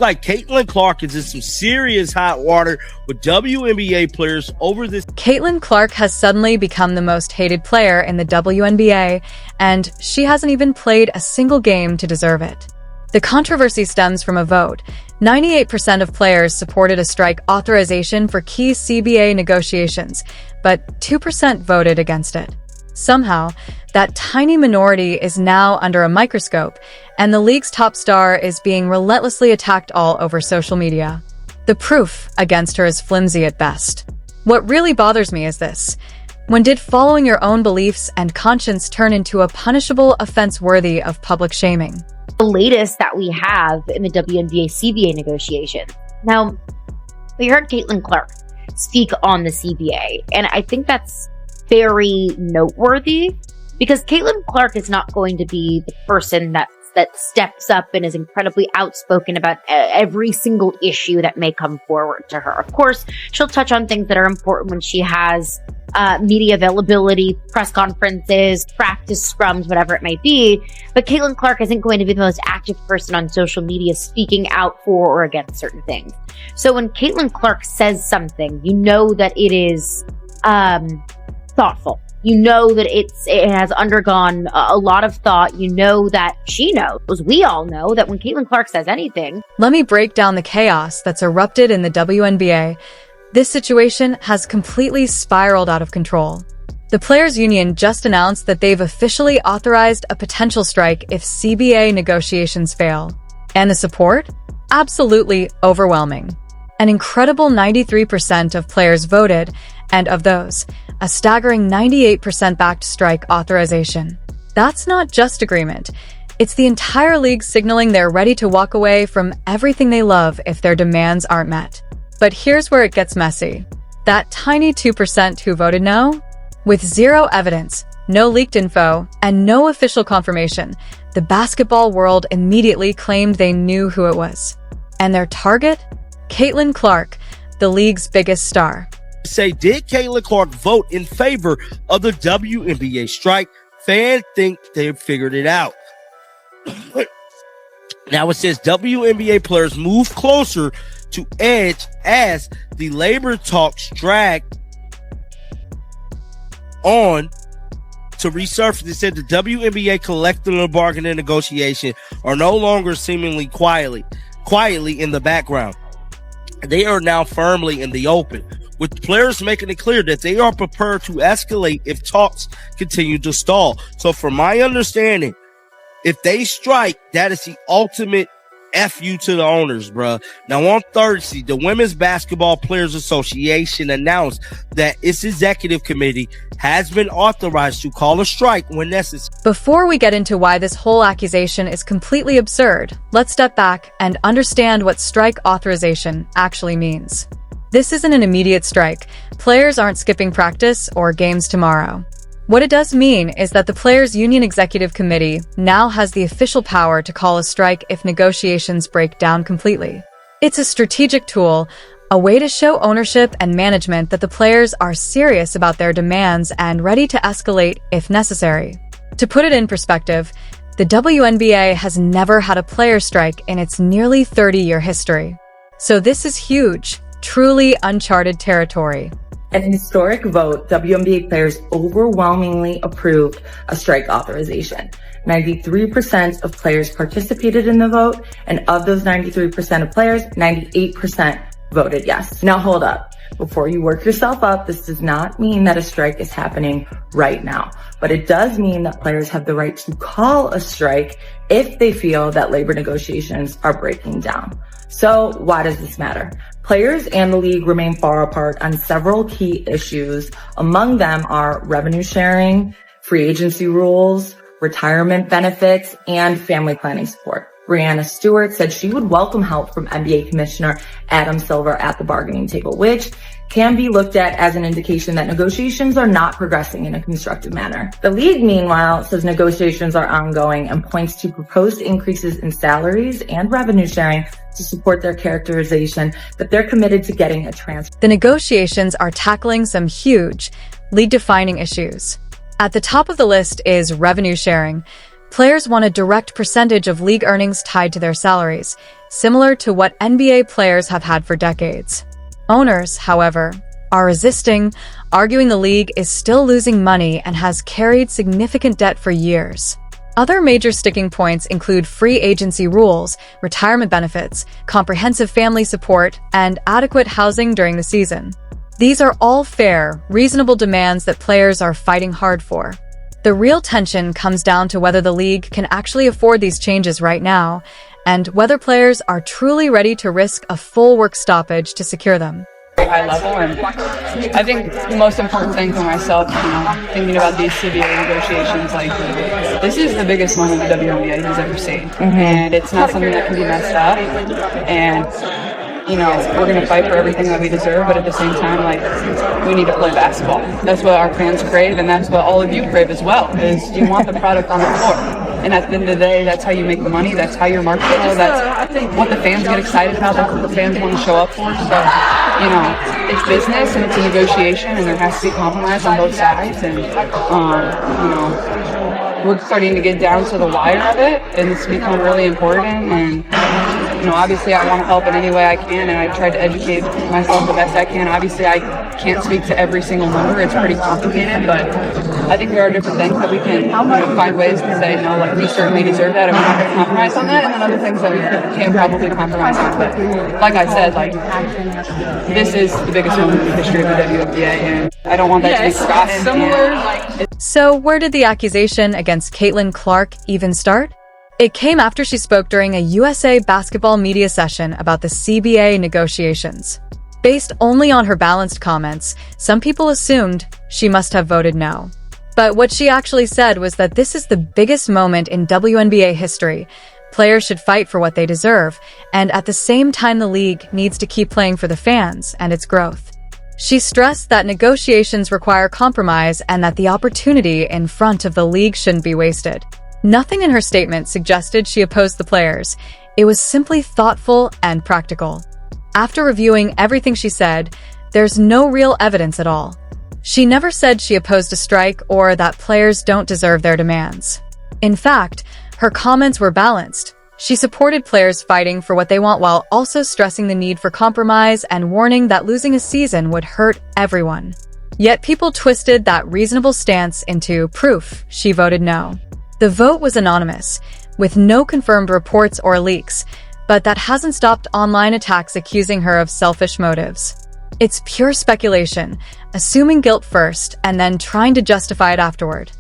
like Caitlin Clark is in some serious hot water with WNBA players over this. Caitlin Clark has suddenly become the most hated player in the WNBA, and she hasn't even played a single game to deserve it. The controversy stems from a vote. 98% of players supported a strike authorization for key CBA negotiations, but 2% voted against it. Somehow, that tiny minority is now under a microscope, and the league's top star is being relentlessly attacked all over social media. The proof against her is flimsy at best. What really bothers me is this. When did following your own beliefs and conscience turn into a punishable offense worthy of public shaming? The latest that we have in the WNBA CBA negotiation. Now, we heard Caitlin Clark speak on the CBA, and I think that's very noteworthy because Caitlin Clark is not going to be the person that steps up and is incredibly outspoken about every single issue that may come forward to her. Of course, she'll touch on things that are important when she has media availability, press conferences, practice scrums, whatever it may be. But Caitlin Clark isn't going to be the most active person on social media speaking out for or against certain things. So when Caitlin Clark says something, you know that it is thoughtful. You know that it has undergone a lot of thought. You know that she knows, we all know, that when Caitlin Clark says anything. Let me break down the chaos that's erupted in the WNBA. This situation has completely spiraled out of control. The Players Union just announced that they've officially authorized a potential strike if CBA negotiations fail. And the support? Absolutely overwhelming. An incredible 93% of players voted, and of those, a staggering 98% backed strike authorization. That's not just agreement. It's the entire league signaling they're ready to walk away from everything they love if their demands aren't met. But here's where it gets messy. That tiny 2% who voted no? With zero evidence, no leaked info, and no official confirmation, the basketball world immediately claimed they knew who it was. And their target? Caitlin Clark, the league's biggest star. Say, did Caitlin Clark vote in favor of the WNBA strike? Fans think they've figured it out. Now it says WNBA players move closer to edge as the labor talks drag on to resurface. It said the WNBA collective bargaining negotiation are no longer seemingly quietly in the background. They are now firmly in the open, with players making it clear that they are prepared to escalate if talks continue to stall. So from my understanding, if they strike, that is the ultimate F you to the owners, bruh. Now on Thursday, the Women's Basketball Players Association announced that its executive committee has been authorized to call a strike when necessary. Before we get into why this whole accusation is completely absurd, let's step back and understand what strike authorization actually means. This isn't an immediate strike. Players aren't skipping practice or games tomorrow. What it does mean is that the Players Union Executive Committee now has the official power to call a strike if negotiations break down completely. It's a strategic tool, a way to show ownership and management that the players are serious about their demands and ready to escalate if necessary. To put it in perspective, the WNBA has never had a player strike in its nearly 30-year history. So this is huge, truly uncharted territory. An historic vote, WNBA players overwhelmingly approved a strike authorization. 93% of players participated in the vote, and of those 93% of players, 98% voted yes. Now hold up. Before you work yourself up, this does not mean that a strike is happening right now, but it does mean that players have the right to call a strike if they feel that labor negotiations are breaking down. So why does this matter? Players and the league remain far apart on several key issues. Among them are revenue sharing, free agency rules, retirement benefits, and family planning support. Brianna Stewart said she would welcome help from NBA Commissioner Adam Silver at the bargaining table, which can be looked at as an indication that negotiations are not progressing in a constructive manner. The league, meanwhile, says negotiations are ongoing and points to proposed increases in salaries and revenue sharing to support their characterization that they're committed to getting a transfer. The negotiations are tackling some huge, league-defining issues. At the top of the list is revenue sharing. Players want a direct percentage of league earnings tied to their salaries. similar to what NBA players have had for decades. Owners, however, are resisting, arguing the league is still losing money and has carried significant debt for years. Other major sticking points include free agency rules, retirement benefits, comprehensive family support, and adequate housing during the season. These are all fair, reasonable demands that players are fighting hard for. The real tension comes down to whether the league can actually afford these changes right now, and whether players are truly ready to risk a full work stoppage to secure them. High level, and I think the most important thing for myself, thinking about these CBA negotiations, like this is the biggest money the WNBA has ever seen, and it's not something that can be messed up. And we're going to fight for everything that we deserve, but at the same time, like, we need to play basketball. That's what our fans crave, and that's what all of you crave as well, is you want the product on the floor. And at the end of the day, that's how you make the money, that's how you're marketable, that's what the fans get excited about, that's what the fans want to show up for. So, it's business and it's a negotiation, and there has to be compromise on both sides. And, we're starting to get down to the wire of it, and it's become really important. And obviously I want to help in any way I can, and I tried to educate myself the best I can. Obviously I can't speak to every single number, it's pretty complicated, but I think there are different things that we can find ways to say, no, like, we certainly deserve that and we're not going to compromise on that, and then other things that we can probably compromise on. But like I said, like, this is the biggest moment in the history of the WNBA, and I don't want that to be forgotten. So where did the accusation against Caitlin Clark even start? It came after she spoke during a USA basketball media session about the CBA negotiations. Based only on her balanced comments, some people assumed she must have voted no. But what she actually said was that this is the biggest moment in WNBA history. Players should fight for what they deserve, and at the same time the league needs to keep playing for the fans and its growth. She stressed that negotiations require compromise and that the opportunity in front of the league shouldn't be wasted. Nothing in her statement suggested she opposed the players. It was simply thoughtful and practical. After reviewing everything she said, there's no real evidence at all. She never said she opposed a strike or that players don't deserve their demands. In fact, her comments were balanced. She supported players fighting for what they want while also stressing the need for compromise and warning that losing a season would hurt everyone. Yet people twisted that reasonable stance into proof she voted no. The vote was anonymous, with no confirmed reports or leaks, but that hasn't stopped online attacks accusing her of selfish motives. It's pure speculation, assuming guilt first and then trying to justify it afterward.